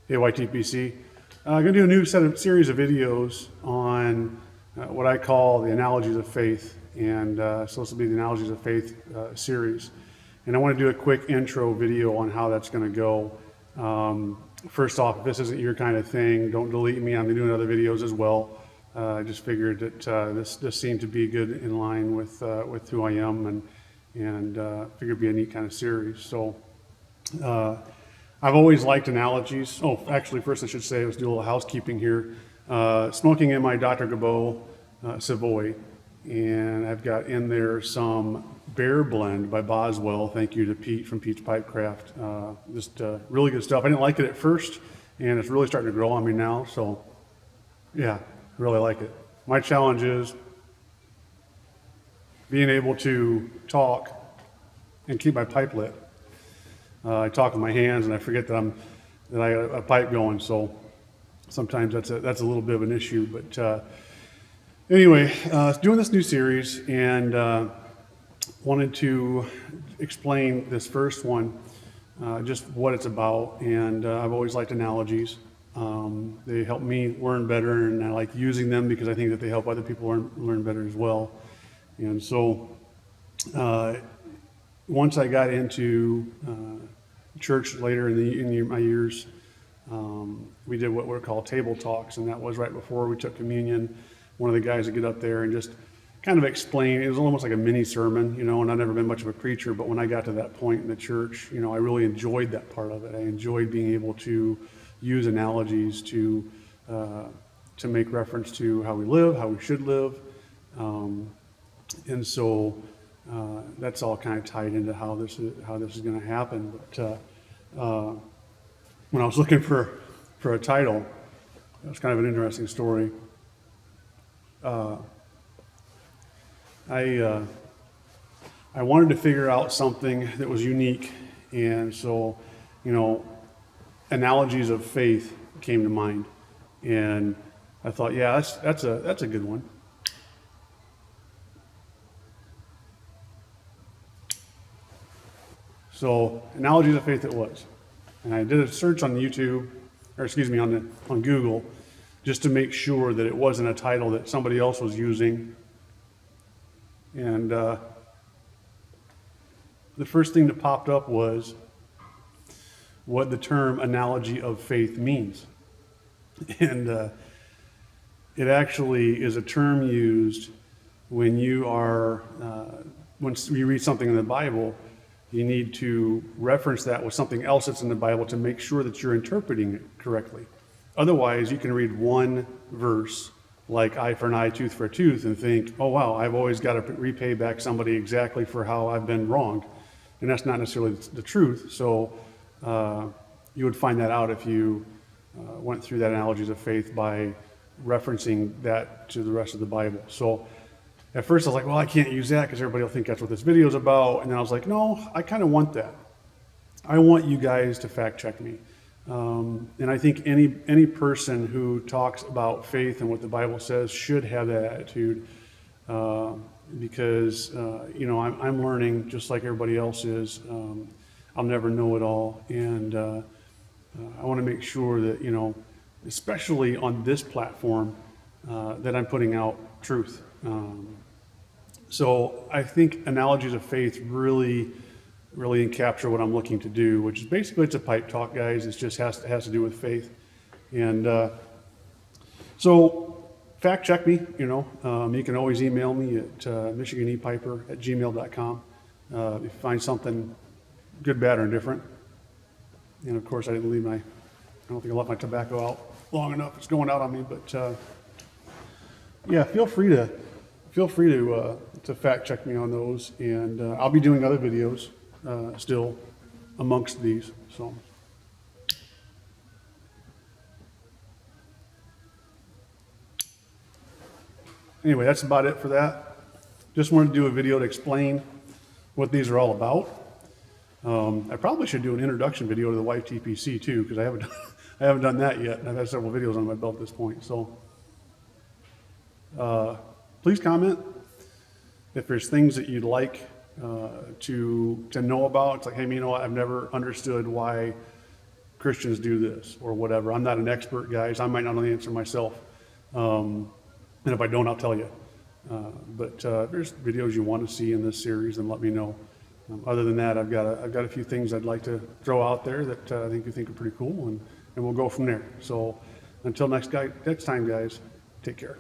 Hey, YTPC. I'm going to do a new series of videos on what I call the Analogies of Faith. And so this will be the Analogies of Faith series. And I want to do a quick intro video on how that's going to go. First off, if this isn't your kind of thing, don't delete me. I'm doing other videos as well. I just figured that this seemed to be good in line with who I am, and figured it'd be a neat kind of series. So I've always liked analogies. Oh, actually, first I should say, let's do a little housekeeping here. Smoking in my Dr. Gabot Savoy, and I've got in there some Bear Blend by Boswell. Thank you to Pete from Pete's Pipecraft. Just really good stuff. I didn't like it at first, and it's really starting to grow on me now. So, yeah, really like it. My challenge is being able to talk and keep my pipe lit. I talk with my hands, and I forget that I got a pipe going. So sometimes that's a little bit of an issue. But anyway, doing this new series, and wanted to explain this first one, just what it's about. And I've always liked analogies. They help me learn better, and I like using them because I think that they help other people learn better as well. And so once I got into church later in my years, we did what were called table talks, and that was right before we took communion. One of the guys would get up there and just kind of explain. It was almost like a mini sermon, and I've never been much of a preacher, but when I got to that point in the church, I really enjoyed that part of it. I enjoyed being able to use analogies to make reference to how we live, how we should live, and so that's all kind of tied into how this is going to happen. But when I was looking for a title, it was kind of an interesting story. I wanted to figure out something that was unique, and so Analogies of Faith came to mind, and I thought, yeah, that's a good one. So Analogies of Faith it was, and I did a search on YouTube, or excuse me, on Google, just to make sure that it wasn't a title that somebody else was using. And the first thing that popped up was what the term analogy of faith means. And it actually is a term used when you are, when you read something in the Bible, you need to reference that with something else that's in the Bible to make sure that you're interpreting it correctly. Otherwise, you can read one verse, like eye for an eye, tooth for a tooth, and think, oh wow, I've always got to repay back somebody exactly for how I've been wronged. And that's not necessarily the truth. So you would find that out if you went through that Analogies of Faith by referencing that to the rest of the Bible. So at first I was like, well, I can't use that because everybody will think that's what this video is about. And then I was like, no, I kind of want that. I want you guys to fact check me. And I think any person who talks about faith and what the Bible says should have that attitude, because I'm learning just like everybody else is. I'll never know it all, and I want to make sure that especially on this platform, that I'm putting out truth. So I think Analogies of Faith really capture what I'm looking to do, which is basically it's a pipe talk, guys. It just has to do with faith. And so fact check me. You can always email me at michiganepiper@gmail.com if you find something good, bad, or indifferent. And of course, I don't think I left my tobacco out long enough. It's going out on me, but yeah, feel free to fact check me on those, and I'll be doing other videos still amongst these. So anyway, that's about it for that. Just wanted to do a video to explain what these are all about. I probably should do an introduction video to the YTPC too, because I haven't done that yet. I've had several videos on my belt at this point. So please comment if there's things that you'd like to know about. It's like, hey, I've never understood why Christians do this or whatever. I'm not an expert, guys. I might not know the answer myself. And if I don't, I'll tell you. But there's videos you want to see in this series, then let me know. Other than that, I've got a few things I'd like to throw out there that I think you think are pretty cool, and we'll go from there. So until next time, guys, take care.